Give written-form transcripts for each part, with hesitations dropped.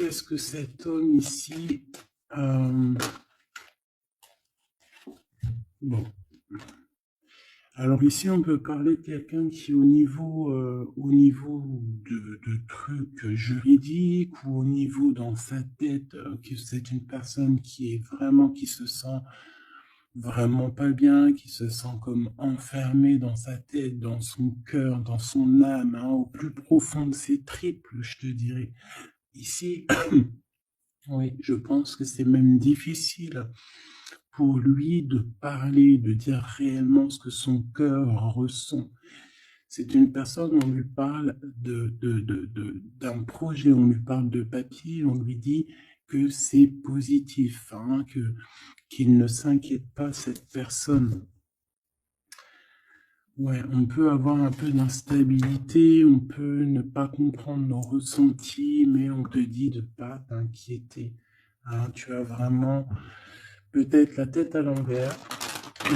qu'est-ce que cet homme ici... Bon. Alors ici, on peut parler de quelqu'un qui, au niveau de trucs juridiques ou au niveau dans sa tête, que c'est une personne qui est vraiment, qui se sent vraiment pas bien, qui se sent comme enfermée dans sa tête, dans son cœur, dans son âme, hein, au plus profond de ses tripes, je te dirais. Ici, oui, je pense que c'est même difficile pour lui de parler, de dire réellement ce que son cœur ressent. C'est une personne, on lui parle d'un projet, on lui parle de papier, on lui dit que c'est positif, hein, qu'il ne s'inquiète pas, cette personne. Ouais, on peut avoir un peu d'instabilité, on peut ne pas comprendre nos ressentis, mais on te dit de pas t'inquiéter. Hein, tu as vraiment peut-être la tête à l'envers.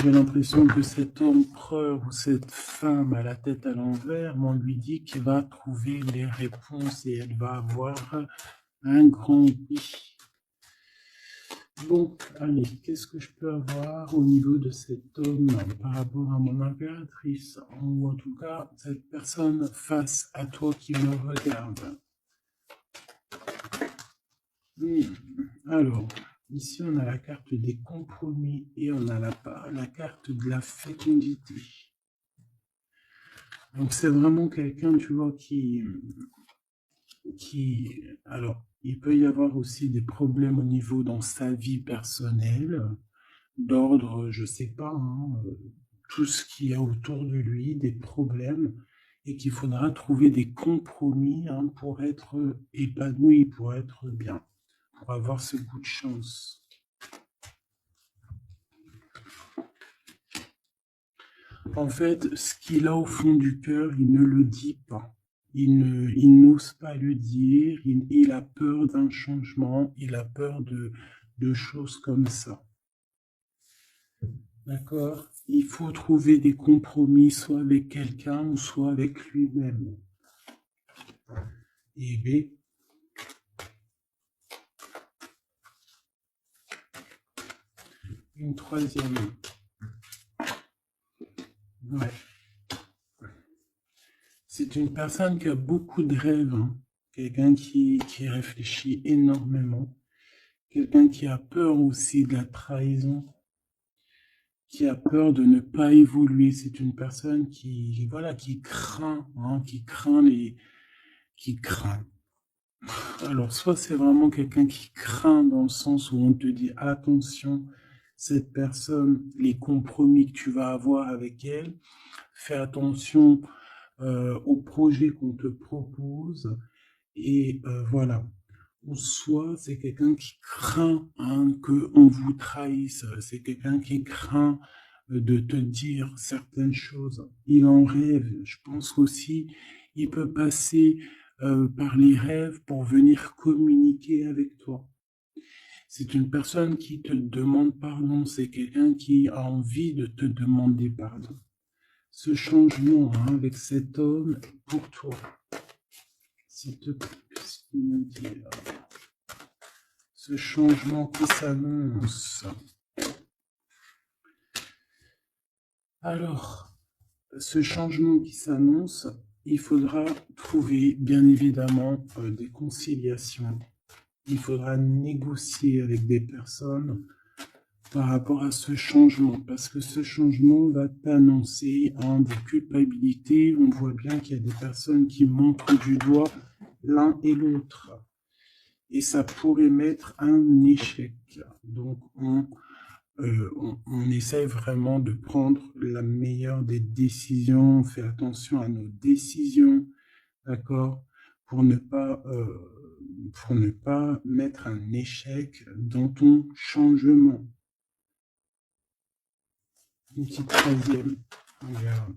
J'ai l'impression que cet empereur ou cette femme a la tête à l'envers, mais on lui dit qu'il va trouver les réponses et elle va avoir un grand oui. Bon, allez, qu'est-ce que je peux avoir au niveau de cet homme par rapport à mon impératrice, ou en tout cas cette personne face à toi qui me regarde. Alors, ici on a la carte des compromis et on a la carte de la fécondité. Donc c'est vraiment quelqu'un, tu vois, alors, il peut y avoir aussi des problèmes au niveau dans sa vie personnelle, d'ordre, je sais pas, hein, tout ce qu'il y a autour de lui, des problèmes, et qu'il faudra trouver des compromis, hein, pour être épanoui, pour être bien, pour avoir ce coup de chance. En fait, ce qu'il a au fond du cœur, il ne le dit pas. Il n'ose pas le dire, il a peur d'un changement, il a peur de choses comme ça. D'accord? Il faut trouver des compromis, soit avec quelqu'un ou soit avec lui-même. Et B. Une troisième. Ouais. C'est une personne qui a beaucoup de rêves, hein. Quelqu'un qui réfléchit énormément. Quelqu'un qui a peur aussi de la trahison, qui a peur de ne pas évoluer. C'est une personne voilà, qui craint, hein, qui craint. Alors, soit c'est vraiment quelqu'un qui craint dans le sens où on te dit attention, cette personne, les compromis que tu vas avoir avec elle, fais attention aux projets qu'on te propose, et voilà. Ou soit c'est quelqu'un qui craint, hein, qu'on vous trahisse, c'est quelqu'un qui craint de te dire certaines choses. Il en rêve. Je pense aussi, il peut passer par les rêves pour venir communiquer avec toi. C'est une personne qui te demande pardon, c'est quelqu'un qui a envie de te demander pardon. Ce changement, hein, avec cet homme pour toi. S'il te plaît, qu'est-ce qu'il me dit là? Ce changement qui s'annonce. Alors, ce changement qui s'annonce, il faudra trouver bien évidemment des conciliations. Il faudra négocier avec des personnes par rapport à ce changement, parce que ce changement va t'annoncer des culpabilités. On voit bien qu'il y a des personnes qui montrent du doigt l'un et l'autre. Et ça pourrait mettre un échec. Donc, on essaie vraiment de prendre la meilleure des décisions, on fait attention à nos décisions, d'accord, pour ne pas mettre un échec dans ton changement. Une petite troisième. Regarde.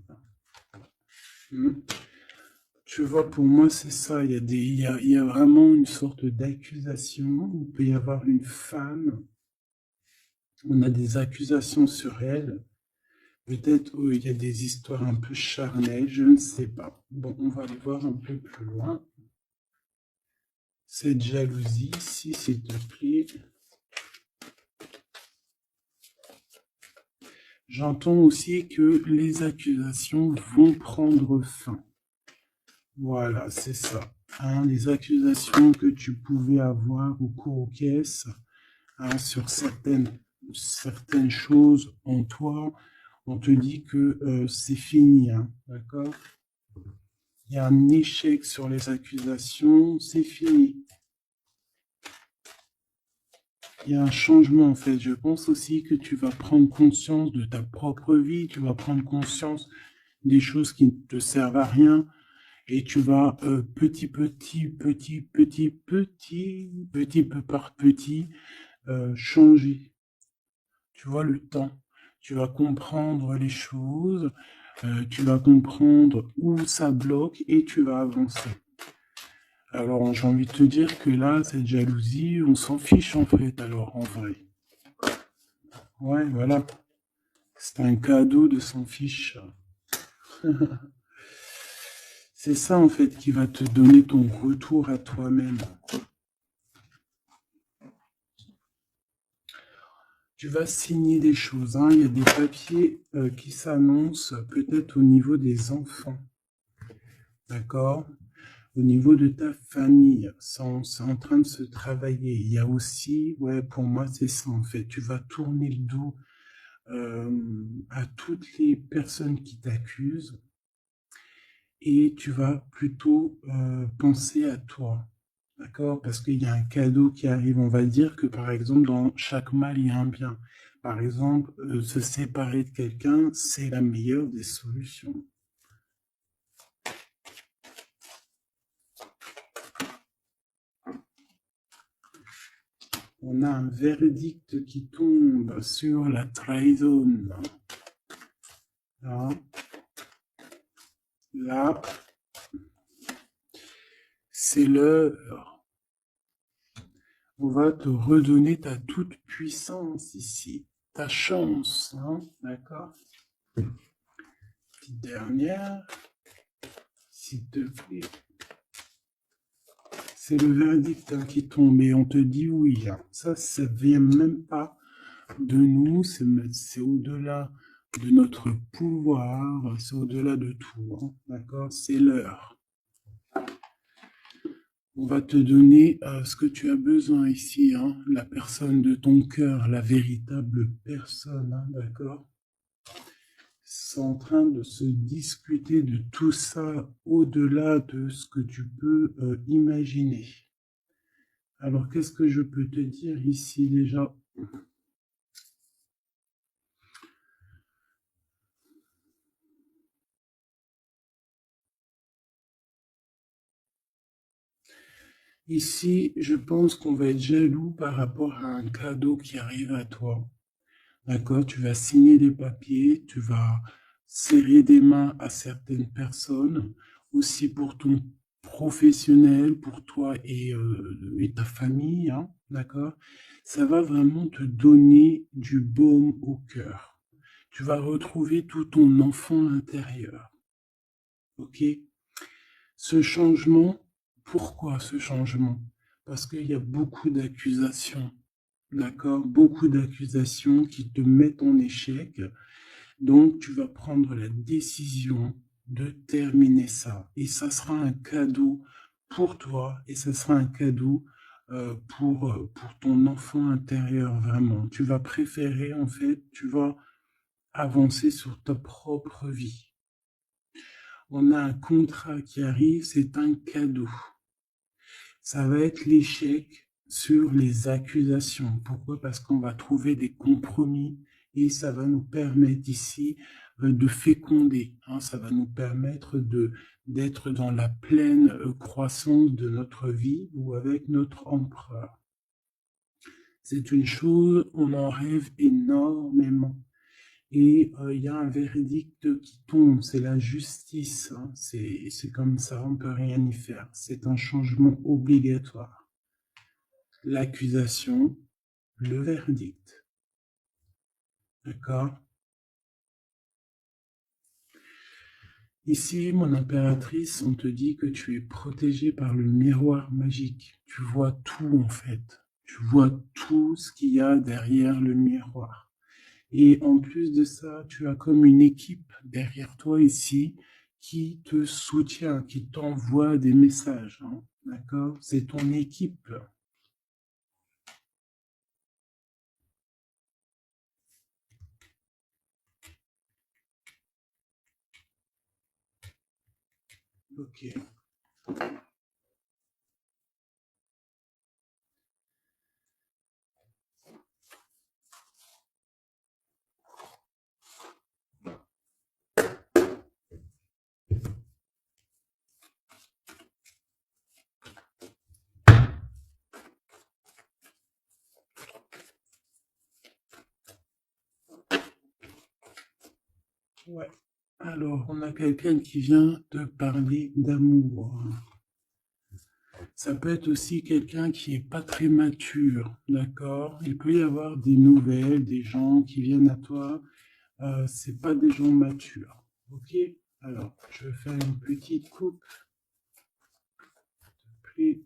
Tu vois, pour moi, c'est ça. Il y a vraiment une sorte d'accusation. Il peut y avoir une femme. On a des accusations sur elle. Peut-être il y a des histoires un peu charnelles, je ne sais pas. Bon, on va aller voir un peu plus loin. cette jalousie ici, s'il te plaît. J'entends aussi que les accusations vont prendre fin. Voilà, c'est ça. Hein, les accusations que tu pouvais avoir au cours aux caisses, hein, sur certaines choses en toi, on te dit que c'est fini, hein, d'accord? Il y a un échec sur les accusations, c'est fini. Il y a un changement en fait. Je pense aussi que tu vas prendre conscience de ta propre vie, tu vas prendre conscience des choses qui ne te servent à rien et tu vas petit peu par petit changer. Tu vois le temps. Tu vas comprendre les choses, tu vas comprendre où ça bloque et tu vas avancer. Alors, j'ai envie de te dire que là, cette jalousie, on s'en fiche en fait, alors en vrai. Ouais, voilà. C'est un cadeau de s'en fiche. C'est ça en fait qui va te donner ton retour à toi-même. Tu vas signer des choses, hein. Il y a des papiers qui s'annoncent peut-être au niveau des enfants. D'accord? Au niveau de ta famille, c'est en train de se travailler. Il y a aussi, ouais, pour moi, c'est ça en fait. Tu vas tourner le dos à toutes les personnes qui t'accusent et tu vas plutôt penser à toi. D'accord? Parce qu'il y a un cadeau qui arrive. On va dire que par exemple, dans chaque mal, il y a un bien. Par exemple, se séparer de quelqu'un, c'est la meilleure des solutions. On a un verdict qui tombe sur la trahison. Là, là c'est l'heure. On va te redonner ta toute puissance ici, ta chance, hein, d'accord? Petite dernière, s'il te plaît. C'est le verdict hein, qui tombe et on te dit oui. Hein. Ça vient même pas de nous, c'est au-delà de notre pouvoir, c'est au-delà de tout, hein, d'accord? C'est l'heure. On va te donner ce que tu as besoin ici, hein, la personne de ton cœur, la véritable personne, hein, d'accord? C'est en train de se discuter de tout ça au-delà de ce que tu peux imaginer. Alors, qu'est-ce que je peux te dire ici déjà? Ici, je pense qu'on va être jaloux par rapport à un cadeau qui arrive à toi. D'accord? Tu vas signer des papiers, tu vas serrer des mains à certaines personnes, aussi pour ton professionnel, pour toi et ta famille, hein, d'accord? Ça va vraiment te donner du baume au cœur. Tu vas retrouver tout ton enfant intérieur. Ok? Ce changement, pourquoi ce changement? Parce qu'il y a beaucoup d'accusations, d'accord? Beaucoup d'accusations qui te mettent en échec. Donc, tu vas prendre la décision de terminer ça. Et ça sera un cadeau pour toi et ça sera un cadeau pour ton enfant intérieur, vraiment. Tu vas préférer, en fait, tu vas avancer sur ta propre vie. On a un contrat qui arrive, c'est un cadeau. Ça va être l'échec sur les accusations. Pourquoi? Parce qu'on va trouver des compromis et ça va nous permettre ici de féconder. Hein, ça va nous permettre d'être dans la pleine croissance de notre vie ou avec notre empereur. C'est une chose, on en rêve énormément. Et il y a un verdict qui tombe, c'est la justice. Hein. C'est comme ça, on ne peut rien y faire. C'est un changement obligatoire. L'accusation, le verdict. D'accord? Ici, mon impératrice, on te dit que tu es protégée par le miroir magique. Tu vois tout en fait. Tu vois tout ce qu'il y a derrière le miroir. Et en plus de ça, tu as comme une équipe derrière toi ici qui te soutient, qui t'envoie des messages, hein. D'accord? C'est ton équipe. Ok. Ouais. Alors, on a quelqu'un qui vient te parler d'amour. Ça peut être aussi quelqu'un qui est pas très mature, d'accord? Il peut y avoir des nouvelles, des gens qui viennent à toi. C'est pas des gens matures, ok? Alors, je vais faire une petite coupe. Puis,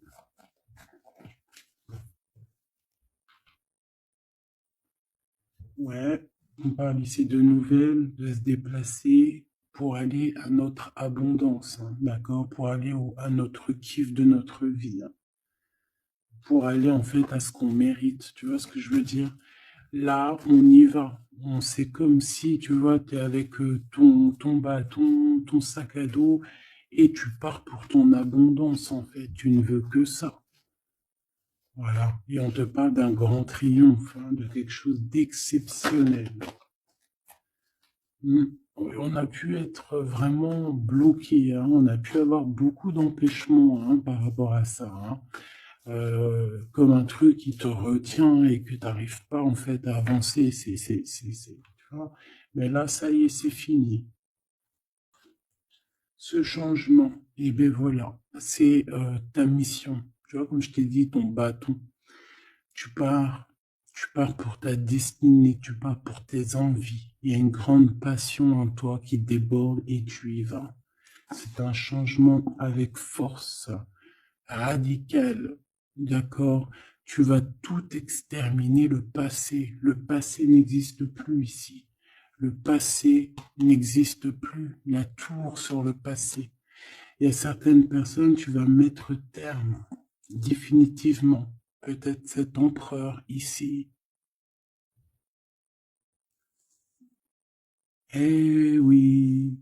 ouais, on parle ici de nouvelles, de se déplacer pour aller à notre abondance, hein, d'accord? Pour aller à notre kiff de notre vie, hein. Pour aller en fait à ce qu'on mérite. Tu vois ce que je veux dire? Là, on y va. C'est comme si, tu vois, tu es avec ton bâton, ton sac à dos, et tu pars pour ton abondance, en fait. Tu ne veux que ça. Voilà. Et on te parle d'un grand triomphe, hein, de quelque chose d'exceptionnel. Mm. On a pu être vraiment bloqué, hein. On a pu avoir beaucoup d'empêchements, hein, par rapport à ça, hein. Comme un truc qui te retient et que tu n'arrives pas en fait à avancer. Tu vois. Mais là, ça y est, c'est fini. Ce changement, et ben voilà, c'est ta mission. Tu vois, comme je t'ai dit, ton bâton. Tu pars, tu pars pour ta destinée, tu pars pour tes envies. Il y a une grande passion en toi qui déborde et tu y vas. C'est un changement avec force, radical. D'accord? Tu vas tout exterminer le passé. Le passé n'existe plus ici. Le passé n'existe plus. La tour sur le passé. Il y a certaines personnes, tu vas mettre terme définitivement. Peut-être cet empereur ici. Eh oui.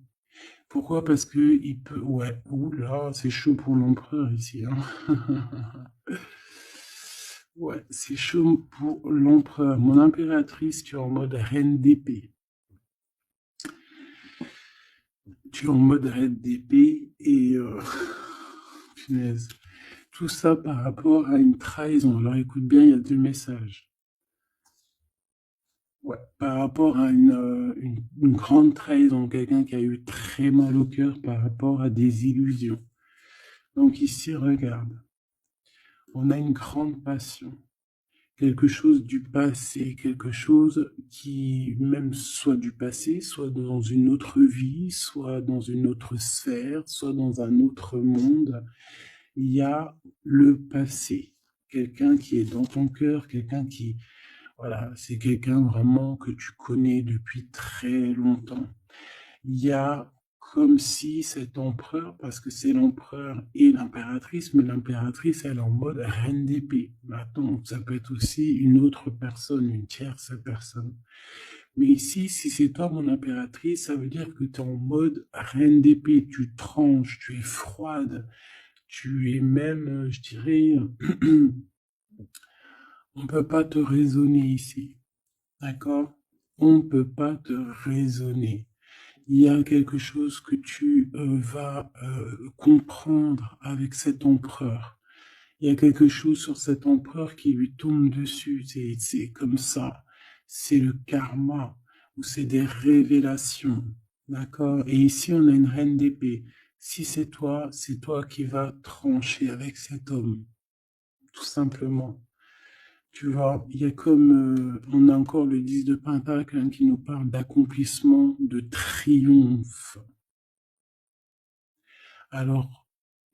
Pourquoi? Parce que il peut. Ouais. Oula, c'est chaud pour l'empereur ici, hein. Ouais, c'est chaud pour l'empereur. Mon impératrice, tu es en mode reine d'épée. Tu es en mode reine d'épée et punaise. Tout ça par rapport à une trahison. Alors écoute bien, il y a deux messages. Ouais, par rapport à une grande trahison, quelqu'un qui a eu très mal au cœur par rapport à des illusions. Donc ici, regarde, on a une grande passion, quelque chose du passé, quelque chose qui même soit du passé, soit dans une autre vie, soit dans une autre sphère, soit dans un autre monde. Il y a le passé, quelqu'un qui est dans ton cœur, quelqu'un qui, voilà, c'est quelqu'un vraiment que tu connais depuis très longtemps. Il y a comme si cet empereur, parce que c'est l'empereur et l'impératrice, mais l'impératrice, elle est en mode reine d'épée. Maintenant, ça peut être aussi une autre personne, une tierce personne. Mais ici, si c'est toi mon impératrice, ça veut dire que tu es en mode reine d'épée. Tu tranches, tu es froide, tu es même, je dirais, on peut pas te raisonner ici. D'accord? On peut pas te raisonner. Il y a quelque chose que tu vas comprendre avec cet empereur. Il y a quelque chose sur cet empereur qui lui tombe dessus. C'est comme ça. C'est le karma ou c'est des révélations. D'accord? Et ici, on a une reine d'épée. Si c'est toi qui vas trancher avec cet homme, tout simplement. Tu vois, il y a comme, on a encore le 10 de Pentacle, hein, qui nous parle d'accomplissement, de triomphe. Alors,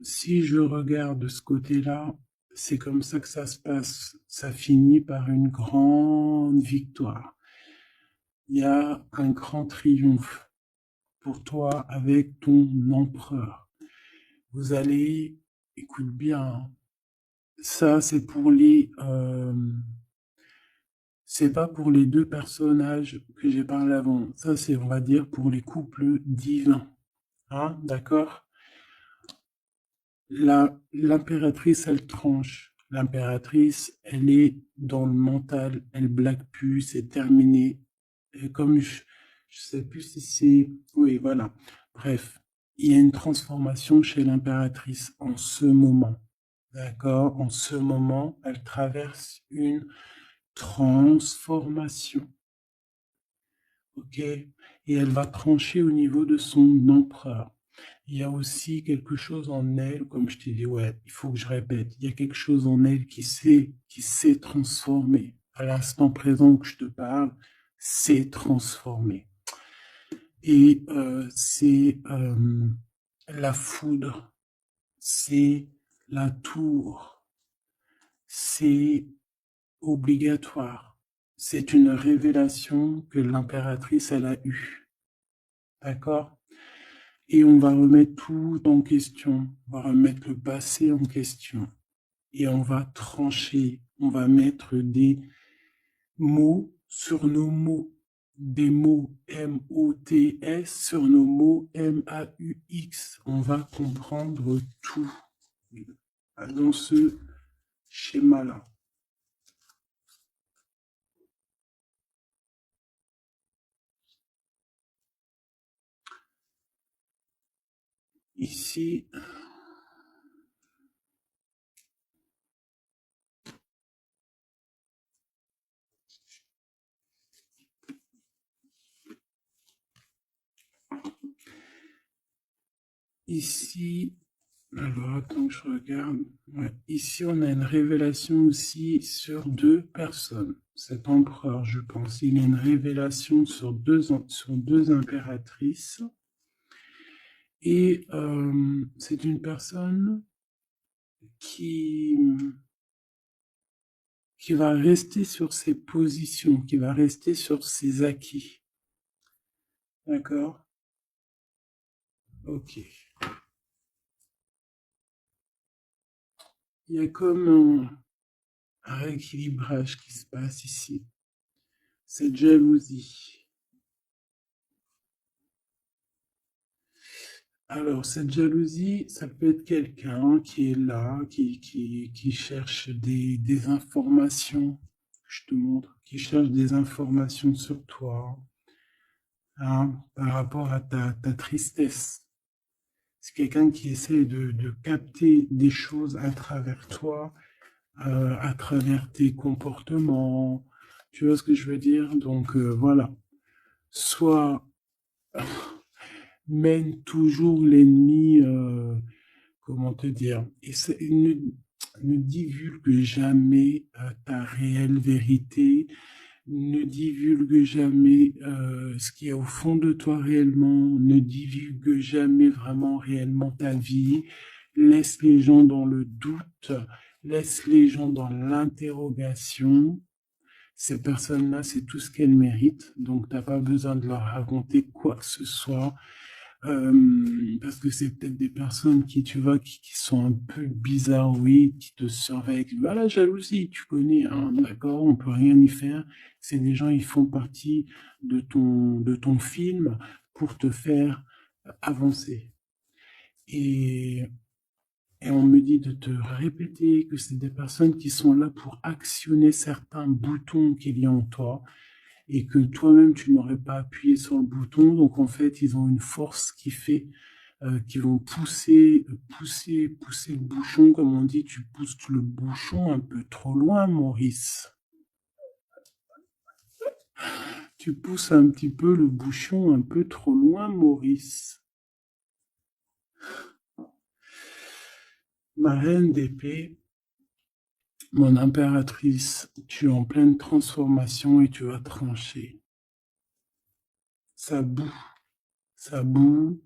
si je regarde de ce côté-là, c'est comme ça que ça se passe. Ça finit par une grande victoire. Il y a un grand triomphe pour toi avec ton empereur. Vous allez, écoute bien, ça c'est pour c'est pas pour les deux personnages que j'ai parlé avant. Ça c'est, on va dire, pour les couples divins. Hein, d'accord? L'impératrice, elle tranche. L'impératrice, elle est dans le mental, elle blague plus, c'est terminé. Et comme je sais plus si c'est... Oui, voilà. Bref, il y a une transformation chez l'impératrice en ce moment. D'accord? En ce moment, elle traverse une transformation. Ok? Et elle va trancher au niveau de son empereur. Il y a aussi quelque chose en elle, comme je t'ai dit, ouais, il faut que je répète, il y a quelque chose en elle qui s'est transformé. À l'instant présent que je te parle, s'est transformé. Et c'est la foudre, c'est la tour, c'est obligatoire. C'est une révélation que l'impératrice, elle a eue. D'accord? Et on va remettre tout en question. On va remettre le passé en question. Et on va trancher. On va mettre des mots sur nos mots. Des mots M-O-T-S sur nos mots M-A-U-X. On va comprendre tout dans ce schéma-là. Ici, alors attends que je regarde. Ouais. Ici, on a une révélation aussi sur deux personnes. Cet empereur, je pense, il a une révélation sur deux impératrices. Et c'est une personne qui, qui va rester sur ses positions, qui va rester sur ses acquis. D'accord? Ok. Il y a comme un rééquilibrage qui se passe ici. Cette jalousie. Alors, cette jalousie, ça peut être quelqu'un qui est là, qui cherche des informations, je te montre, qui cherche des informations sur toi, hein, par rapport à ta tristesse. C'est quelqu'un qui essaie de capter des choses à travers toi, à travers tes comportements. Tu vois ce que je veux dire? Donc, voilà. Soit mène toujours l'ennemi, comment te dire, et ne divulgue jamais ta réelle vérité, ne divulgue jamais ce qui est au fond de toi réellement, ne divulgue jamais vraiment réellement ta vie, laisse les gens dans le doute, laisse les gens dans l'interrogation. Ces personnes-là, c'est tout ce qu'elles méritent, donc tu n'as pas besoin de leur raconter quoi que ce soit. Parce que c'est peut-être des personnes qui, tu vois, qui sont un peu bizarroïdes, qui te surveillent. Voilà, jalousie, tu connais, hein, d'accord, on peut rien y faire. C'est des gens, ils font partie de ton film pour te faire avancer. Et, et on me dit de te répéter que c'est des personnes qui sont là pour actionner certains boutons qu'il y a en toi et que toi-même tu n'aurais pas appuyé sur le bouton. Donc en fait, ils ont une force qui fait qu'ils vont pousser le bouchon, comme on dit. Tu pousses le bouchon un peu trop loin, Maurice. Tu pousses un petit peu le bouchon un peu trop loin, Maurice. Ma reine d'épée, mon impératrice, tu es en pleine transformation et tu vas trancher. Ça boue, ça boue.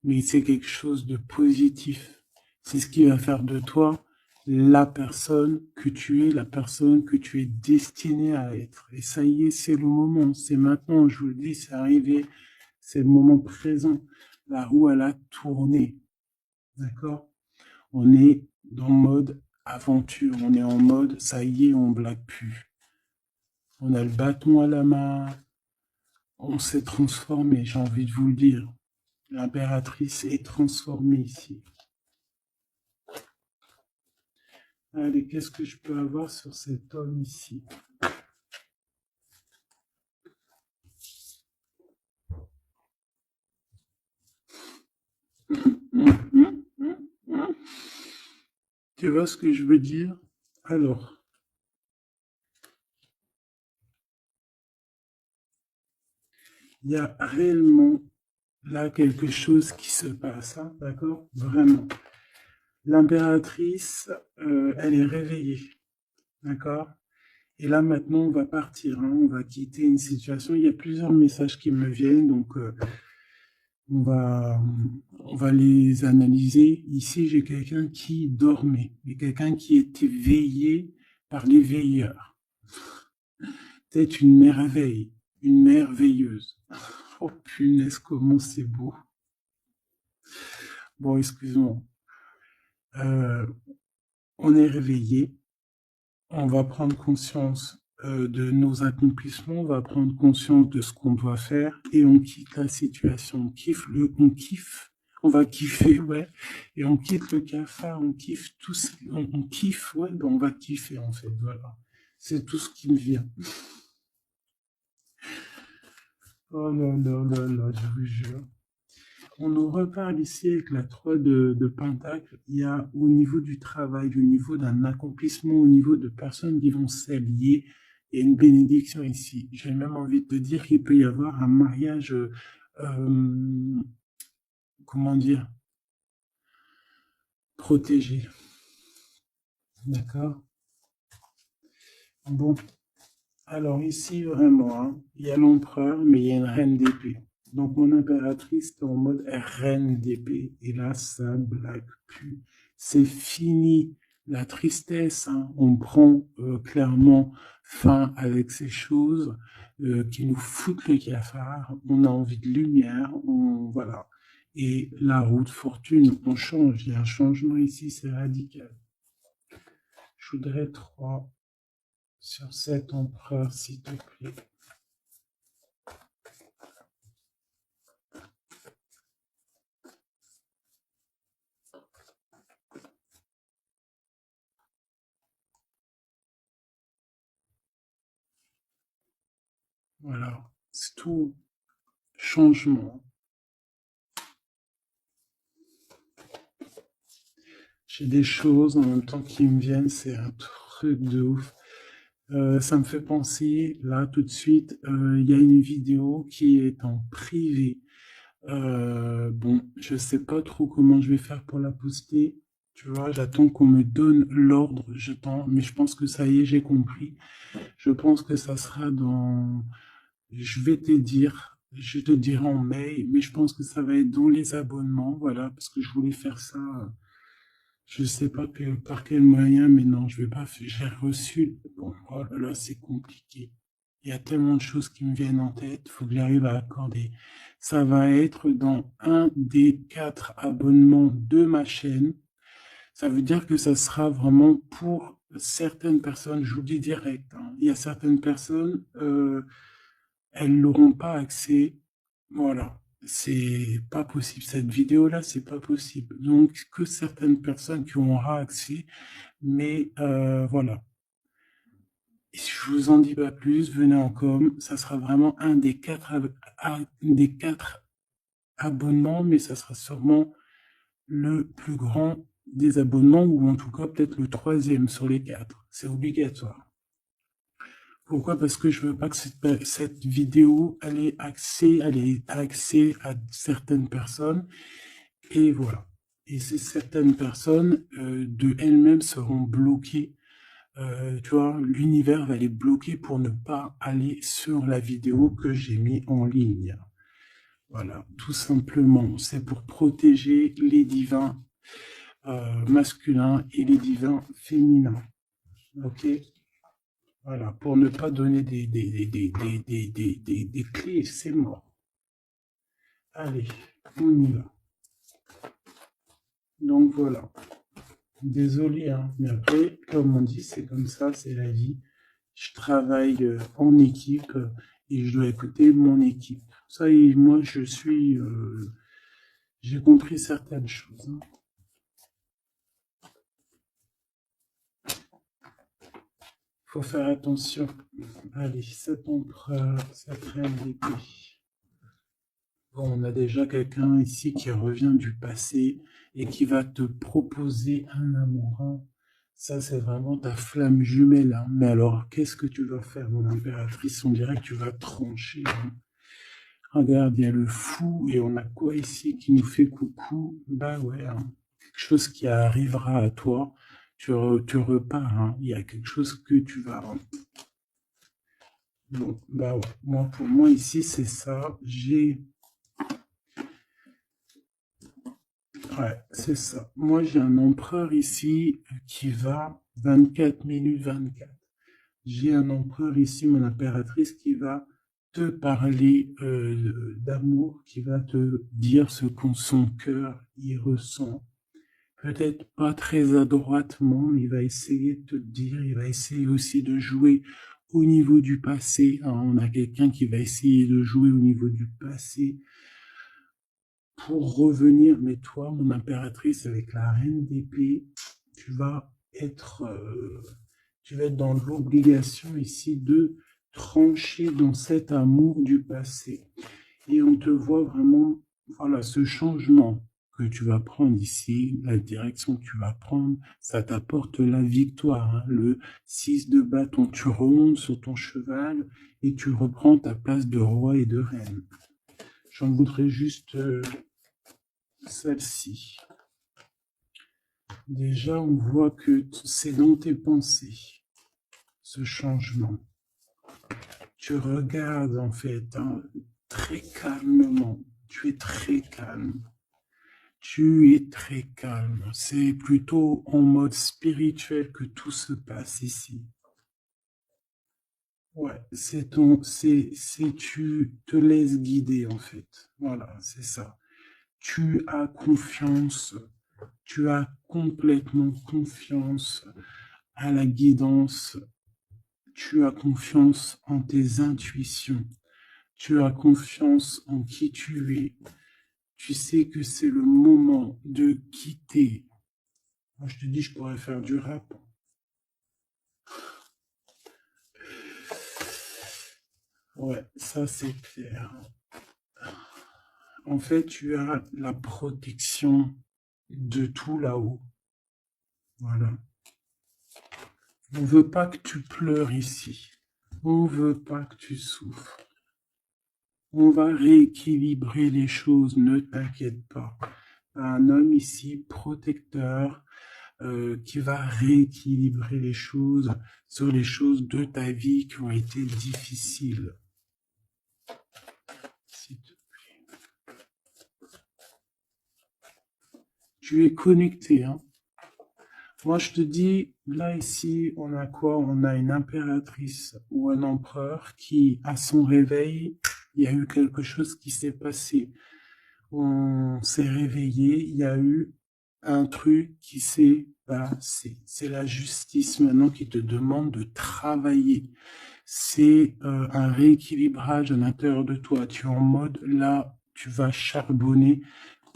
mais c'est quelque chose de positif. C'est ce qui va faire de toi la personne que tu es, la personne que tu es destiné à être. Et ça y est, c'est le moment, c'est maintenant, je vous le dis, c'est arrivé, c'est le moment présent. La roue, elle a tourné, d'accord? On est dans le mode aventure, on est en mode, ça y est, on blague plus. On a le bâton à la main, on s'est transformé, j'ai envie de vous le dire. L'impératrice est transformée ici. Allez, qu'est-ce que je peux avoir sur cet homme ici? Tu vois ce que je veux dire? Alors, il y a réellement là quelque chose qui se passe, hein, d'accord? Vraiment. L'impératrice, elle est réveillée, d'accord? Et là, maintenant, on va partir, hein, on va quitter une situation. Il y a plusieurs messages qui me viennent, donc on va, on va les analyser. Ici, j'ai quelqu'un qui dormait, et quelqu'un qui était veillé par les veilleurs. C'est une merveille, une merveilleuse. Oh punaise, comment c'est beau. Bon, excuse-moi. On est réveillé, on va prendre conscience de nos accomplissements, on va prendre conscience de ce qu'on doit faire et on quitte la situation. On kiffe, on va kiffer, ouais, et on quitte le cafard, on kiffe tous, on kiffe, ouais, ben on va kiffer en fait, voilà. C'est tout ce qui me vient. Oh là là là là, je vous jure. On nous reparle ici avec la 3 de Pentacle. Il y a au niveau du travail, au niveau d'un accomplissement, au niveau de personnes qui vont s'allier, il y a une bénédiction ici. J'ai même envie de te dire qu'il peut y avoir un mariage, comment dire, protégé. D'accord? Bon, alors ici, vraiment, hein, il y a l'empereur, mais il y a une reine d'épée. Donc mon impératrice est en mode reine d'épée. Et là, ça blague plus. C'est fini la tristesse. Hein. On prend clairement fin avec ces choses qui nous foutent le cafard. On a envie de lumière. Voilà. Et la route fortune, on change. Il y a un changement ici, c'est radical. Je voudrais 3 sur cet empereur, s'il te plaît. Voilà, c'est tout changement. J'ai des choses en même temps qui me viennent, c'est un truc de ouf. Ça me fait penser, là, tout de suite, il y a une vidéo qui est en privé. Bon, je sais pas trop comment je vais faire pour la poster. Tu vois, j'attends qu'on me donne l'ordre, mais je pense que ça y est, j'ai compris. Je pense que ça sera dans... Je vais te dire, je te dirai en mail, mais je pense que ça va être dans les abonnements, voilà, parce que je voulais faire ça. Je sais pas par quel moyen, mais non, je vais pas faire. J'ai reçu. Bon, oh là là, c'est compliqué. Il y a tellement de choses qui me viennent en tête. Il faut que j'arrive à accorder. Ça va être dans un des 4 abonnements de ma chaîne. Ça veut dire que ça sera vraiment pour certaines personnes. Je vous le dis direct. Hein. Il y a certaines personnes, elles n'auront pas accès. Voilà. C'est pas possible. Cette vidéo-là, c'est pas possible. Donc, que certaines personnes qui auront accès. Mais voilà. Et si je vous en dis pas plus, venez en com. Ça sera vraiment des 4 abonnements, mais ça sera sûrement le plus grand des abonnements, ou en tout cas peut-être le 3e sur les 4. C'est obligatoire. Pourquoi? Parce que je veux pas que cette vidéo ait accès à certaines personnes. Et voilà. Et ces certaines personnes, de elles-mêmes, seront bloquées. Tu vois, l'univers va les bloquer pour ne pas aller sur la vidéo que j'ai mis en ligne. Voilà, tout simplement. C'est pour protéger les divins masculins et les divins féminins. Ok? Voilà, pour ne pas donner des clés, c'est mort. Allez, on y va. Donc voilà. Désolé, hein, mais après, comme on dit, c'est comme ça, c'est la vie. Je travaille en équipe et je dois écouter mon équipe. Ça y est, moi, j'ai compris certaines choses. Hein. Faut faire attention. Allez, cet empereur, cette reine d'épée. Bon, on a déjà quelqu'un ici qui revient du passé et qui va te proposer un amour. Hein. Ça, c'est vraiment ta flamme jumelle. Hein. Mais alors, qu'est-ce que tu vas faire, mon impératrice? On dirait que tu vas trancher. Hein. Regarde, il y a le fou et on a quoi ici qui nous fait coucou? Bah ouais, hein. Quelque chose qui arrivera à toi. Tu repars. Hein. Il y a quelque chose que tu vas... Bon, bah ouais. Moi, pour moi, ici, c'est ça. Ouais, c'est ça. Moi, j'ai un empereur ici qui va 24 minutes 24. J'ai un empereur ici, mon impératrice, qui va te parler d'amour, qui va te dire ce qu'on son cœur y ressent. Peut-être pas très adroitement, mais il va essayer de te dire, il va essayer aussi de jouer au niveau du passé. Hein, on a quelqu'un qui va essayer de jouer au niveau du passé pour revenir, mais toi, mon impératrice, avec la reine d'épée, tu vas être, dans l'obligation ici de trancher dans cet amour du passé. Et on te voit vraiment, voilà, ce changement que tu vas prendre ici, la direction que tu vas prendre, ça t'apporte la victoire. Hein. Le 6 de bâton, tu remontes sur ton cheval et tu reprends ta place de roi et de reine. J'en voudrais juste celle-ci. Déjà, on voit que c'est dans tes pensées, ce changement. Tu regardes en fait hein, très calmement. Tu es très calme. Tu es très calme. C'est plutôt en mode spirituel que tout se passe ici. Ouais, tu te laisses guider en fait. Voilà, c'est ça. Tu as confiance. Tu as complètement confiance à la guidance. Tu as confiance en tes intuitions. Tu as confiance en qui tu es. Tu sais que c'est le moment de quitter. Moi, je te dis, je pourrais faire du rap. Ouais, ça c'est clair. En fait, tu as la protection de tout là-haut. Voilà. On ne veut pas que tu pleures ici. On ne veut pas que tu souffres. On va rééquilibrer les choses, ne t'inquiète pas. Un homme ici, protecteur, qui va rééquilibrer les choses sur les choses de ta vie qui ont été difficiles. Tu es connecté, hein. Moi, je te dis, là, ici, on a quoi? On a une impératrice ou un empereur qui, à son réveil, il y a eu quelque chose qui s'est passé. On s'est réveillé, il y a eu un truc qui s'est passé. C'est la justice maintenant qui te demande de travailler. C'est un rééquilibrage à l'intérieur de toi. Tu es en mode, là, tu vas charbonner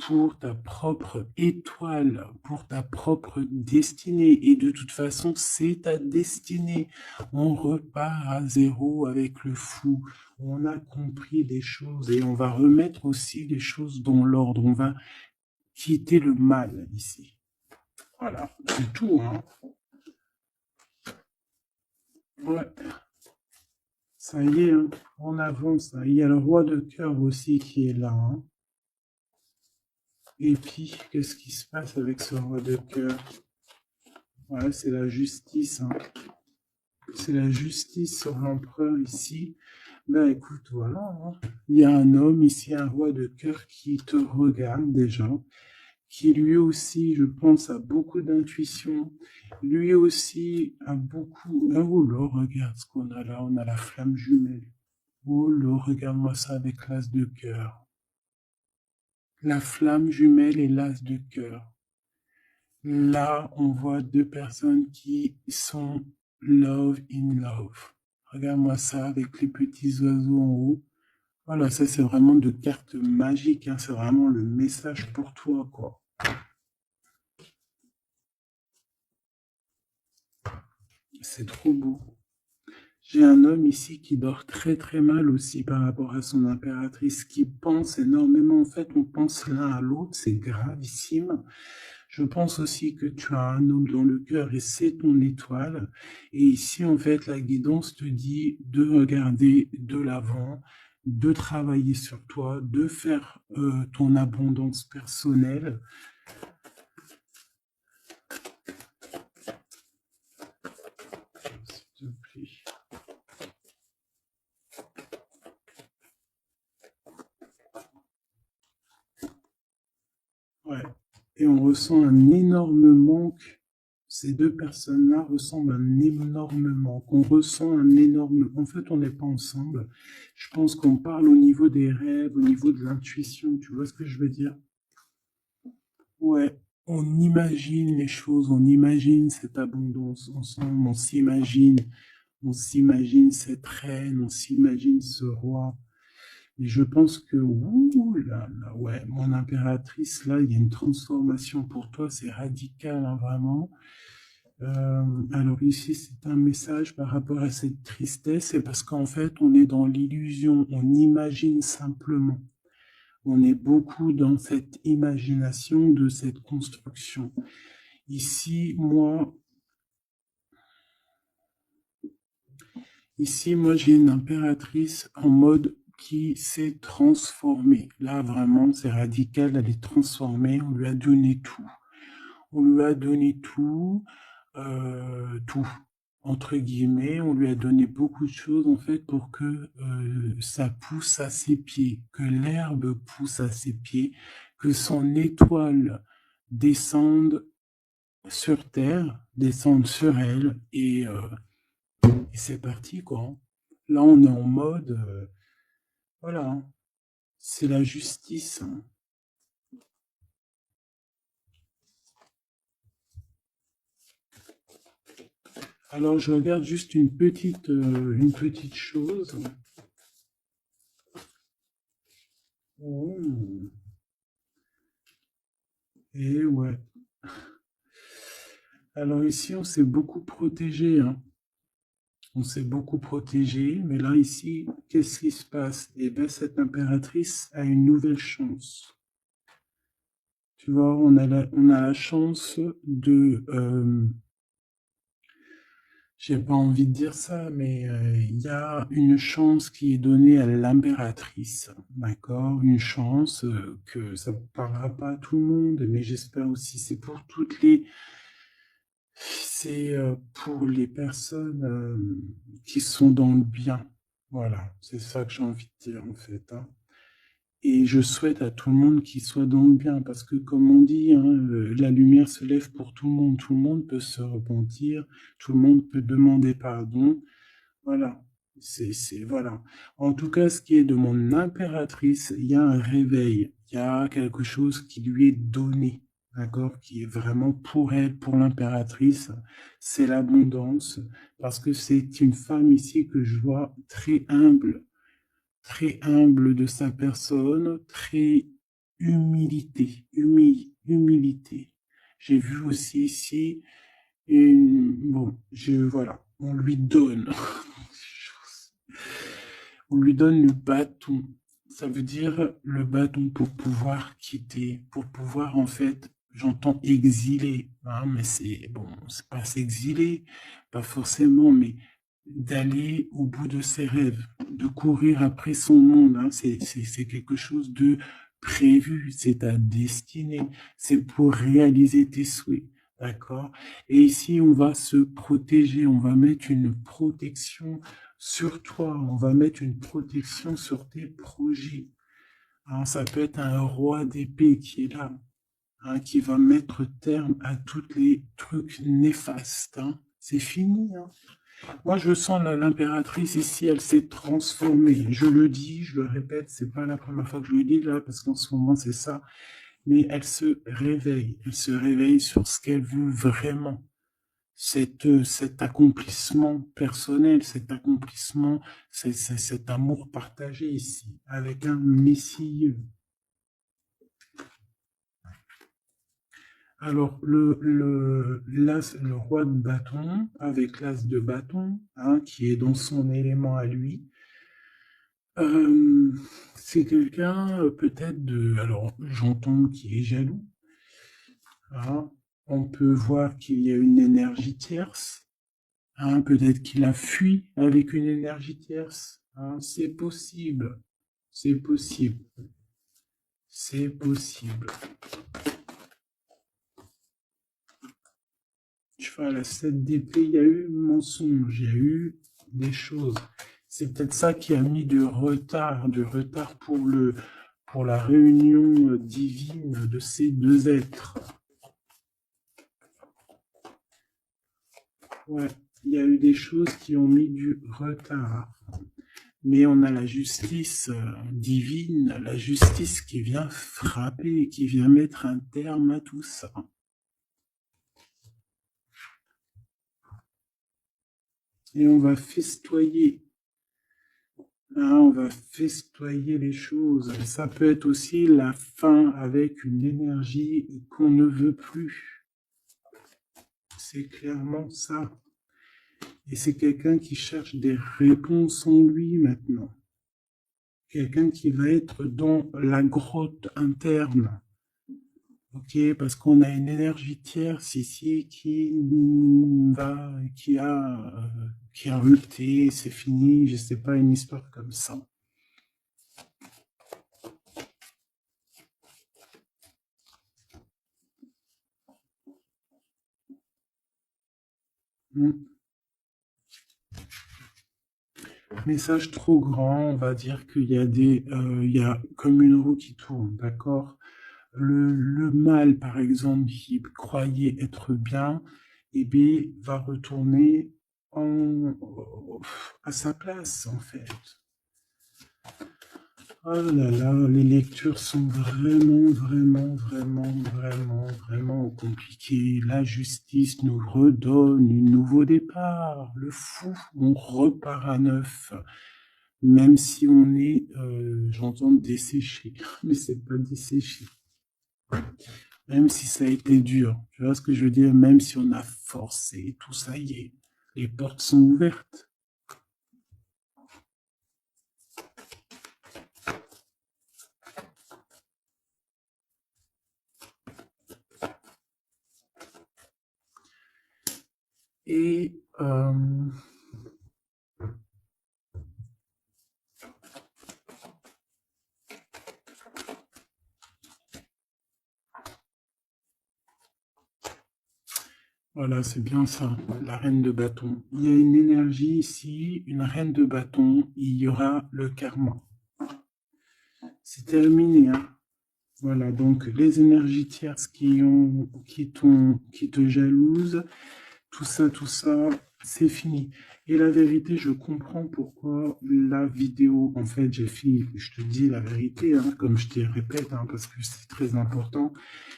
pour ta propre étoile, pour ta propre destinée. Et de toute façon, c'est ta destinée. On repart à zéro avec le fou. On a compris les choses et on va remettre aussi les choses dans l'ordre. On va quitter le mal ici. Voilà, c'est tout. Hein. Ouais. Ça y est, hein, on avance. Il y a le roi de cœur aussi qui est là. Hein. Et puis, qu'est-ce qui se passe avec ce roi de cœur? Ouais, c'est la justice. Hein. C'est la justice sur l'empereur ici. Ben écoute, voilà, hein. Il y a un homme ici, un roi de cœur qui te regarde déjà, qui lui aussi, je pense, a beaucoup d'intuition. Lui aussi a beaucoup... Oh là, regarde ce qu'on a là, on a la flamme jumelle. Oh là, regarde-moi ça avec l'as de cœur. La flamme jumelle et l'as de cœur. Là, on voit deux personnes qui sont love in love. Regarde-moi ça avec les petits oiseaux en haut. Voilà, ça c'est vraiment de cartes magiques, hein. C'est vraiment le message pour toi, quoi. C'est trop beau. J'ai un homme ici qui dort très très mal aussi par rapport à son impératrice, qui pense énormément. En fait, on pense l'un à l'autre, c'est gravissime. Je pense aussi que tu as un homme dans le cœur et c'est ton étoile. Et ici, en fait, la guidance te dit de regarder de l'avant, de travailler sur toi, de faire ton abondance personnelle. S'il te plaît. Ouais. Et on ressent un énorme manque. Ces deux personnes-là ressemblent un énorme manque. On ressent un énorme... En fait, on n'est pas ensemble. Je pense qu'on parle au niveau des rêves, au niveau de l'intuition. Tu vois ce que je veux dire? Ouais. On imagine les choses, on imagine cette abondance ensemble, on s'imagine cette reine, on s'imagine ce roi. Et je pense que, ouh là là, ouais, mon impératrice, là, il y a une transformation pour toi, c'est radical, hein, vraiment. Alors ici, c'est un message par rapport à cette tristesse, c'est parce qu'en fait, on est dans l'illusion, on imagine simplement. On est beaucoup dans cette imagination de cette construction. Ici, moi, j'ai une impératrice en mode qui s'est transformée. Là, vraiment, c'est radical, elle est transformée, on lui a donné tout. On lui a donné tout, entre guillemets, on lui a donné beaucoup de choses, en fait, pour que ça pousse à ses pieds, que l'herbe pousse à ses pieds, que son étoile descende sur terre, descende sur elle, et c'est parti, quoi, hein. Là, on est en mode, voilà, hein. C'est la justice, hein. Alors, je regarde juste une petite chose. Oh. Et ouais. Alors ici, on s'est beaucoup protégé, hein. On s'est beaucoup protégé, mais là, ici, qu'est-ce qui se passe? Eh bien, cette impératrice a une nouvelle chance. Tu vois, on a la chance de... j'ai pas envie de dire ça, mais il y a une chance qui est donnée à l'impératrice, d'accord? Une chance que ça ne parlera pas à tout le monde, mais j'espère aussi c'est pour toutes les... C'est pour les personnes qui sont dans le bien. Voilà, c'est ça que j'ai envie de dire en fait, hein. Et je souhaite à tout le monde qu'il soit dans le bien, parce que comme on dit, hein, la lumière se lève pour tout le monde peut se repentir, tout le monde peut demander pardon. Voilà, voilà. En tout cas, ce qui est de mon impératrice, il y a un réveil, il y a quelque chose qui lui est donné, d'accord, qui est vraiment pour elle, pour l'impératrice, c'est l'abondance, parce que c'est une femme ici que je vois très humble de sa personne, très humilité. J'ai vu aussi ici bon, voilà, on lui donne. On lui donne le bâton. Ça veut dire le bâton pour pouvoir quitter, pour pouvoir en fait, j'entends exiler, hein, mais c'est bon, c'est pas s'exiler, pas forcément, mais d'aller au bout de ses rêves, de courir après son monde, hein, c'est quelque chose de prévu, c'est ta destinée, c'est pour réaliser tes souhaits. D'accord? Et ici, on va se protéger, on va mettre une protection sur toi. On va mettre une protection sur tes projets. Hein, ça peut être un roi d'épée qui est là, hein, qui va mettre terme à tous les trucs néfastes. Hein. C'est fini. Hein. Moi, je sens l'impératrice ici, elle s'est transformée. Je le dis, je le répète, c'est pas la première fois que je le dis là, parce qu'en ce moment, c'est ça. Mais elle se réveille. Elle se réveille sur ce qu'elle veut vraiment. Cet accomplissement personnel, cet accomplissement, cet amour partagé ici, avec un Messie. Alors, le roi de bâton, avec l'as de bâton, hein, qui est dans son élément à lui, c'est quelqu'un peut-être de... Alors, j'entends qui est jaloux. Hein. On peut voir qu'il y a une énergie tierce. Hein, peut-être qu'il a fui avec une énergie tierce. Hein, c'est possible. C'est possible. C'est possible. Cheval à 7 d'épée, il y a eu mensonge, il y a eu des choses. C'est peut-être ça qui a mis du retard pour la réunion divine de ces deux êtres. Ouais, il y a eu des choses qui ont mis du retard. Mais on a la justice divine, la justice qui vient frapper, qui vient mettre un terme à tout ça. Et on va festoyer. Hein, on va festoyer les choses. Ça peut être aussi la fin avec une énergie qu'on ne veut plus. C'est clairement ça. Et c'est quelqu'un qui cherche des réponses en lui maintenant. Quelqu'un qui va être dans la grotte interne. Ok, parce qu'on a une énergie tierce ici qui a rupté, c'est fini, je sais pas, une histoire comme ça. Message trop grand, on va dire qu'il y a il y a comme une roue qui tourne, d'accord? Le mal, par exemple, qui croyait être bien, eh bien, va retourner à sa place, en fait. Oh là là, les lectures sont vraiment compliquées. La justice nous redonne un nouveau départ. Le fou, on repart à neuf. Même si on est, j'entends desséché, mais c'est pas desséché. Même si ça a été dur, tu vois ce que je veux dire, même si on a forcé, tout ça y est, les portes sont ouvertes. Et voilà, c'est bien ça, la reine de bâton. Il y a une énergie ici, une reine de bâton, il y aura le karma. C'est terminé, hein. Voilà, donc les énergies tierces qui te jalousent, tout ça, c'est fini. Et la vérité, je comprends pourquoi la vidéo, en fait, j'ai fait, je te dis la vérité, hein, comme je te répète, hein, parce que c'est très important,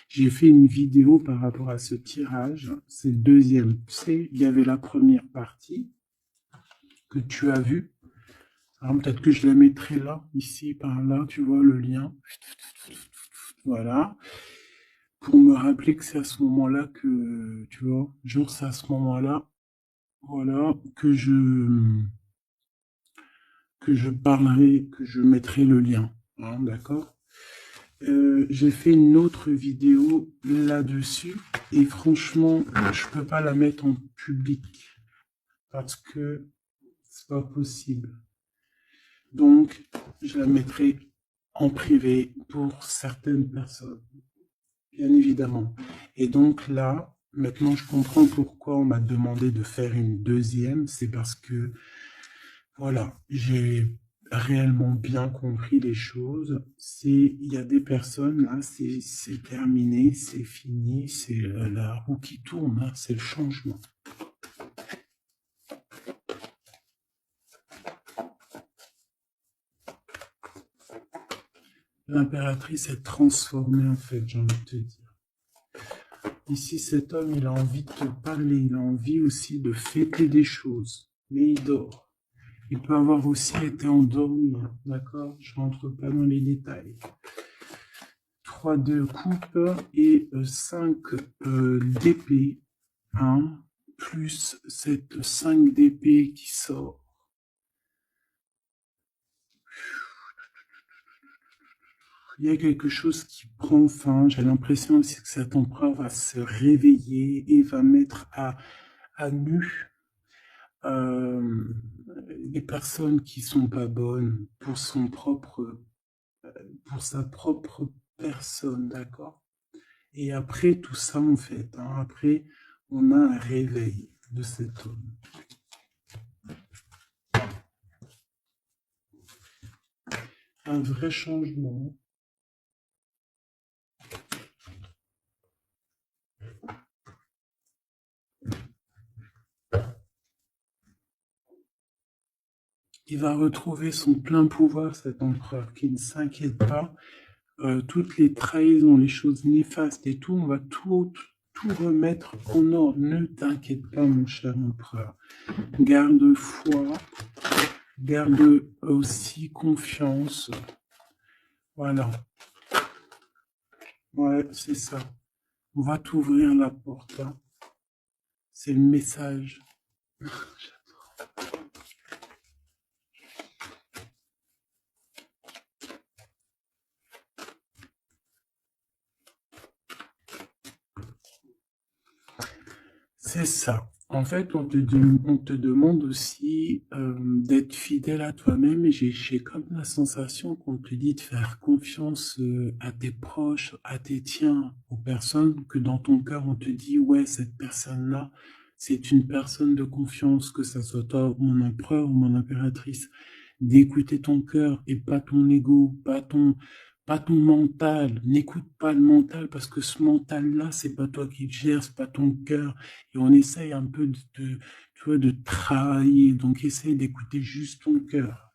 j'ai fait une vidéo par rapport à ce tirage, c'est le deuxième. Tu sais, il y avait la première partie que tu as vue. Alors peut-être que je la mettrai là, ici, par là, tu vois le lien. Voilà. Pour me rappeler que c'est à ce moment-là que, tu vois, genre c'est à ce moment-là, voilà, que je parlerai, que je mettrai le lien, hein, d'accord? J'ai fait une autre vidéo là-dessus, et franchement, je peux pas la mettre en public, parce que c'est pas possible. Donc, je la mettrai en privé pour certaines personnes. Bien évidemment. Et donc là, maintenant je comprends pourquoi on m'a demandé de faire une deuxième. C'est parce que Voilà, j'ai réellement bien compris les choses. Il y a des personnes, là, c'est terminé, c'est fini, c'est la roue qui tourne, hein, c'est le changement. L'impératrice est transformée, en fait, j'ai envie de te dire. Ici, cet homme, il a envie de te parler, il a envie aussi de fêter des choses, mais il dort. Il peut avoir aussi été endormi, hein, d'accord? Je rentre pas dans les détails. 3 de coupe et 5 d'épée, hein, plus cette 5 d'épée qui sort. Il y a quelque chose qui prend fin. J'ai l'impression aussi que cet empereur va se réveiller et va mettre à nu les personnes qui sont pas bonnes pour pour sa propre personne, d'accord? Et après tout ça, en fait, hein, après, on a un réveil de cet homme. Un vrai changement. Il va retrouver son plein pouvoir, cet empereur, qui ne s'inquiète pas. Toutes les trahisons, les choses néfastes et tout, on va tout remettre en ordre. Ne t'inquiète pas, mon cher empereur. Garde foi, garde aussi confiance. Voilà. Ouais, c'est ça. On va t'ouvrir la porte. Hein. C'est le message. C'est ça. En fait, on te demande aussi d'être fidèle à toi-même et j'ai comme la sensation qu'on te dit de faire confiance à tes proches, à tes tiens, aux personnes que dans ton cœur on te dit ouais, cette personne-là, c'est une personne de confiance, que ça soit toi, mon empereur ou mon impératrice, d'écouter ton cœur et pas ton ego, pas ton mental. N'écoute pas le mental parce que ce mental-là, c'est pas toi qui le gères, c'est pas ton cœur. Et on essaye un peu tu vois, de travailler. Donc, essaye d'écouter juste ton cœur.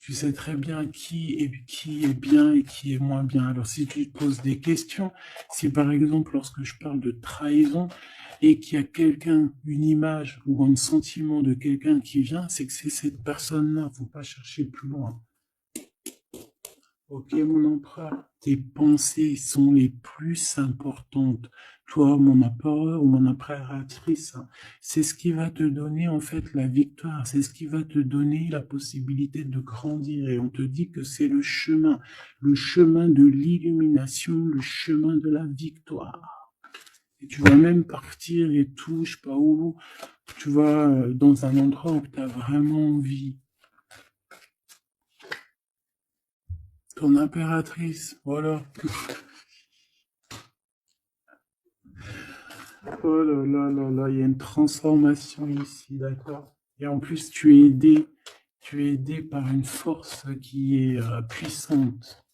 Tu sais très bien qui est bien et qui est moins bien. Alors, si tu te poses des questions, si par exemple, lorsque je parle de trahison et qu'il y a quelqu'un, une image ou un sentiment de quelqu'un qui vient, c'est que c'est cette personne-là. Faut pas chercher plus loin. Ok, mon empereur, tes pensées sont les plus importantes. Toi, mon empereur ou mon impératrice, hein, c'est ce qui va te donner en fait la victoire, c'est ce qui va te donner la possibilité de grandir. Et on te dit que c'est le chemin de l'illumination, le chemin de la victoire. Et tu vas même partir et tout, je sais pas où, tu vas dans un endroit où tu as vraiment envie. Ton impératrice, voilà. Oh là là là là, il y a une transformation ici, d'accord? Et en plus, tu es aidé par une force qui est puissante.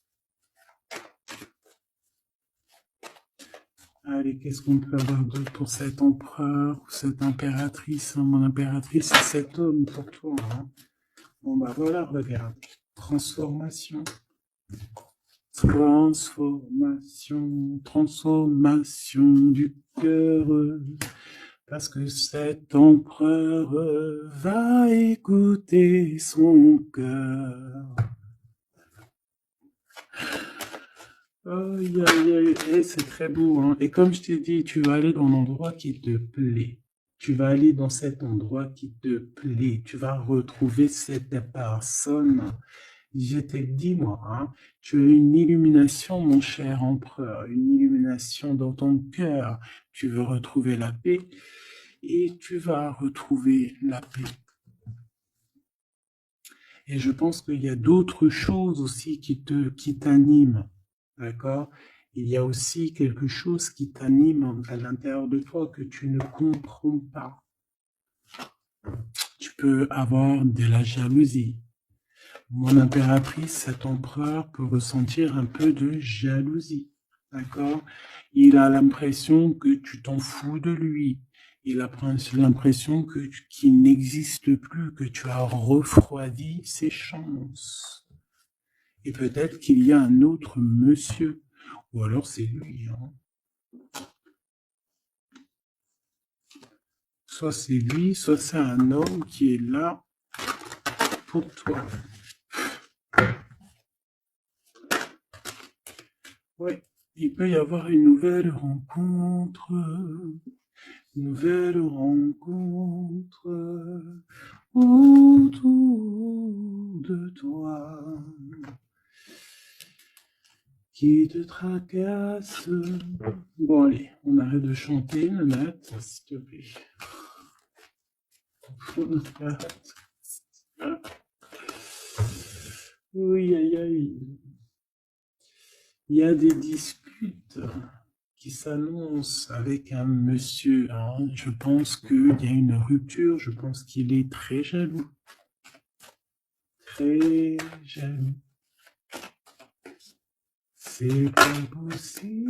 Allez, qu'est-ce qu'on peut avoir d'autre pour cet empereur ou cette impératrice? Hein? Mon impératrice, c'est cet homme pour toi. Hein? Bon, bah voilà, regarde. Transformation. Transformation, transformation du cœur. Parce que cet empereur va écouter son cœur. Aïe, aïe, aïe. Eh, c'est très beau, hein. Et comme je t'ai dit, tu vas aller dans l'endroit qui te plaît. Tu vas aller dans cet endroit qui te plaît. Tu vas retrouver cette personne. Je t'ai dit, moi, hein, tu as une illumination, mon cher empereur, une illumination dans ton cœur. Tu veux retrouver la paix et tu vas retrouver la paix. Et je pense qu'il y a d'autres choses aussi qui t'animent, d'accord? Il y a aussi quelque chose qui t'anime à l'intérieur de toi que tu ne comprends pas. Tu peux avoir de la jalousie. Mon impératrice, cet empereur peut ressentir un peu de jalousie. D'accord? Il a l'impression que tu t'en fous de lui. Il a l'impression qu'il n'existe plus, que tu as refroidi ses chances. Et peut-être qu'il y a un autre monsieur. Ou alors c'est lui. Hein. Soit c'est lui, soit c'est un homme qui est là pour toi. Ouais, il peut y avoir une nouvelle rencontre. Nouvelle rencontre autour de toi qui te tracasse. Bon, allez, on arrête de chanter, Nanette, s'il te plaît. On arrête. Oui, aïe, aïe. Il y a des disputes qui s'annonce avec un monsieur. Hein. Je pense qu'il y a une rupture, je pense qu'il est très jaloux. Très jaloux. C'est pas possible.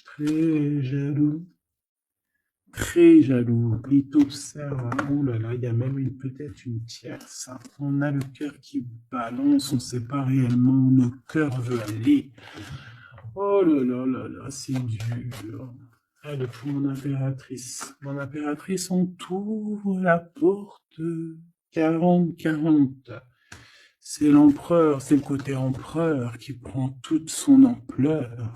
Très jaloux. Très jaloux. Il t'observe. Oh là là, il y a même peut-être une tierce. Hein. On a le cœur qui balance, on ne sait pas réellement où le cœur veut aller. Oh là là là là, c'est dur. Allez, pour mon impératrice. Mon impératrice, on t'ouvre la porte 40-40. C'est l'empereur, c'est le côté empereur qui prend toute son ampleur.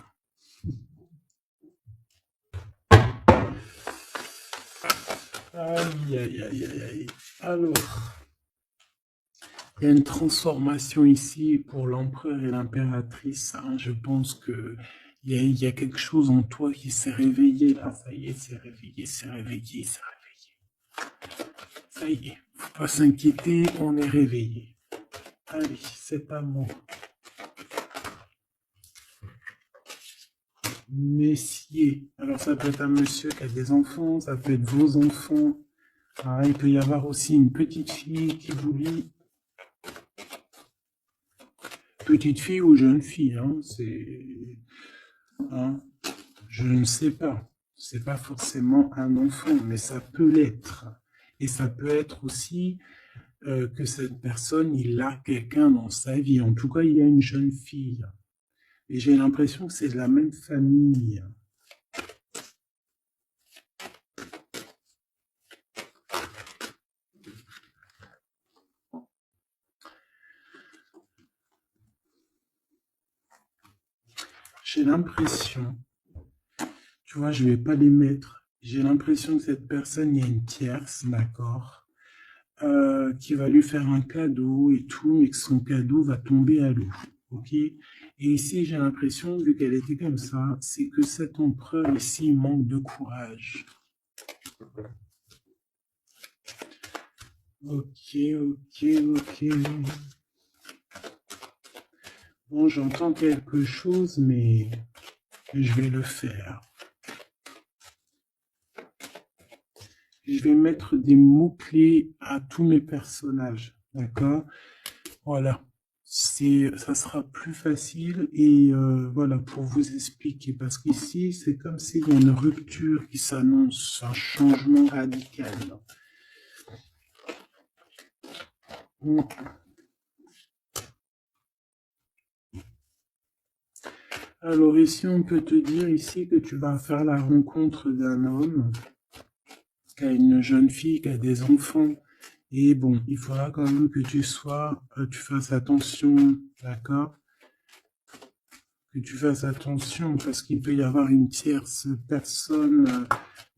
Aïe, aïe, aïe, aïe, aïe. Alors, il y a une transformation ici pour l'empereur et l'impératrice. Hein. Je pense que il y a quelque chose en toi qui s'est réveillé là. Ça y est, c'est réveillé, c'est réveillé, c'est réveillé. Ça y est, faut pas s'inquiéter, on est réveillé. Allez, c'est à moi. Messier. Alors ça peut être un monsieur qui a des enfants, ça peut être vos enfants. Ah, il peut y avoir aussi une petite fille qui vous lit. Petite fille ou jeune fille, hein, c'est... Hein, je ne sais pas. C'est pas forcément un enfant, mais ça peut l'être. Et ça peut être aussi que cette personne, il a quelqu'un dans sa vie. En tout cas, il y a une jeune fille. Et j'ai l'impression que c'est de la même famille. J'ai l'impression, tu vois, je vais pas les mettre. J'ai l'impression que cette personne, il y a une tierce, d'accord, qui va lui faire un cadeau et tout, mais que son cadeau va tomber à l'eau. Ok? Et ici, j'ai l'impression, vu qu'elle était comme ça, c'est que cet empereur ici manque de courage. Ok, ok, ok. Bon, j'entends quelque chose, mais je vais le faire. Je vais mettre des mots-clés à tous mes personnages, d'accord? Voilà. Ça sera plus facile et voilà, pour vous expliquer. Parce qu'ici, c'est comme s'il y a une rupture qui s'annonce, un changement radical. Alors ici, on peut te dire ici que tu vas faire la rencontre d'un homme qui a une jeune fille, qui a des enfants. Et bon, il faudra quand même que tu fasses attention, d'accord? Que tu fasses attention parce qu'il peut y avoir une tierce personne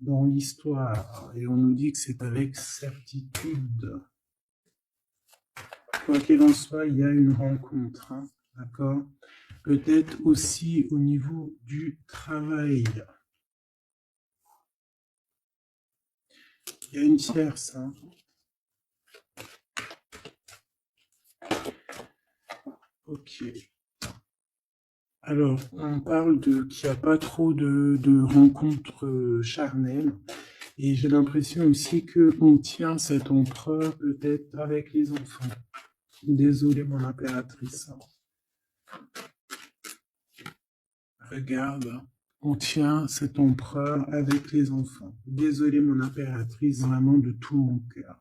dans l'histoire. Et on nous dit que c'est avec certitude. Quoi qu'il en soit, il y a une rencontre, hein, d'accord? Peut-être aussi au niveau du travail. Il y a une tierce, hein. Ok. Alors, on parle qu'il n'y a pas trop de rencontres charnelles, Et j'ai l'impression aussi qu'on tient cet empereur peut-être avec les enfants. Désolée, mon impératrice. Regarde, on tient cet empereur avec les enfants. Désolée, mon impératrice, vraiment de tout mon cœur.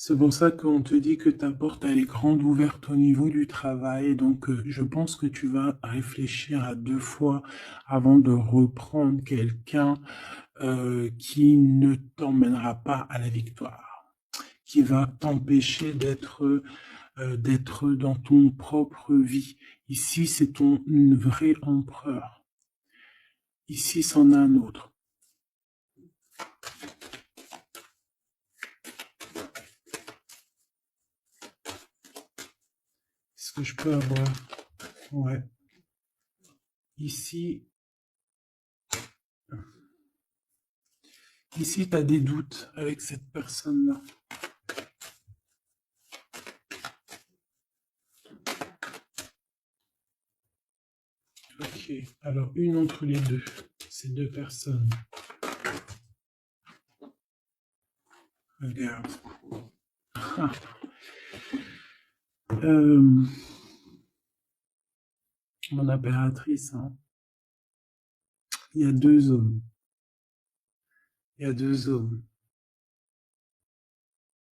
C'est pour ça qu'on te dit que ta porte elle est grande ouverte au niveau du travail. Donc, je pense que tu vas réfléchir à 2 fois avant de reprendre quelqu'un qui ne t'emmènera pas à la victoire, qui va t'empêcher d'être dans ton propre vie. Ici, c'est ton vrai empereur. Ici, c'en a un autre. Est-ce que je peux avoir... Ouais. Ici, tu as des doutes avec cette personne-là. Ok, alors une entre les deux, ces deux personnes. Regarde. Ah. Mon impératrice, hein. Il y a 2 hommes. Il y a 2 hommes.